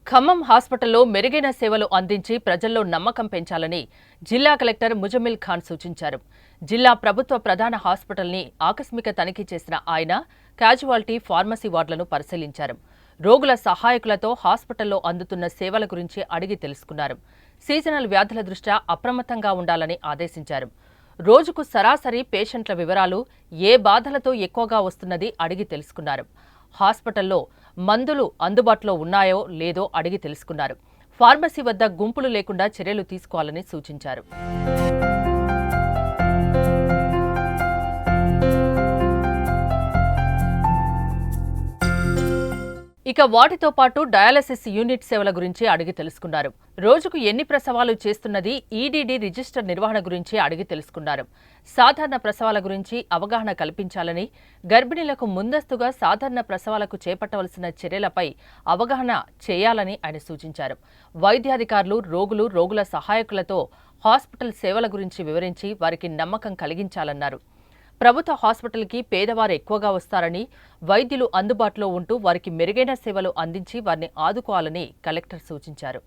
ఖమ్మం హాస్పిటల్లో మెరుగైన సేవలు అందించి ప్రజల్లో నమ్మకం పెంచాలని జిల్లా కలెక్టర్ ముజమిల్ ఖాన్ సూచించారు. జిల్లా ప్రభుత్వ ప్రధాన హాస్పిటల్ని ఆకస్మిక తనిఖీ చేసిన ఆయన క్యాజువాలిటీ, ఫార్మసీ వార్డులను పరిశీలించారు. రోగుల సహాయకులతో హాస్పిటల్లో అందుతున్న సేవల గురించి అడిగి తెలుసుకున్నారు. సీజనల్ వ్యాధుల దృష్ట్యా అప్రమత్తంగా ఉండాలని ఆదేశించారు. రోజుకు సరాసరి పేషెంట్ల వివరాలు, ఏ బాధలతో ఎక్కువగా వస్తున్నది అడిగి తెలుసుకున్నారు. హాస్పిటల్లో మందులు అందుబాటులో ఉన్నాయో లేదో అడిగి తెలుసుకున్నారు. ఫార్మసీ వద్ద గుంపులు లేకుండా చర్యలు తీసుకోవాలని సూచించారు. ఇక వాటితో పాటు డయాలసిస్ యూనిట్ సేవల గురించి అడిగి తెలుసుకున్నారు. రోజుకు ఎన్ని ప్రసవాలు చేస్తున్నది, ఈడీడీ రిజిస్టర్ నిర్వహణ గురించి అడిగి తెలుసుకున్నారు. సాధారణ ప్రసవాల గురించి అవగాహన కల్పించాలని, గర్భిణీలకు ముందస్తుగా సాధారణ ప్రసవాలకు చేపట్టవలసిన చర్యలపై అవగాహన చేయాలని ఆయన సూచించారు. వైద్యాధికారులు, రోగుల సహాయకులతో హాస్పిటల్ సేవల గురించి వివరించి వారికి నమ్మకం కలిగించాలన్నారు. ప్రభుత్వ హాస్పిటల్కి పేదవారు ఎక్కువగా వస్తారని, వైద్యులు అందుబాటులో ఉంటూ వారికి మెరుగైన సేవలు అందించి వారిని ఆదుకోవాలని కలెక్టర్ సూచించారు.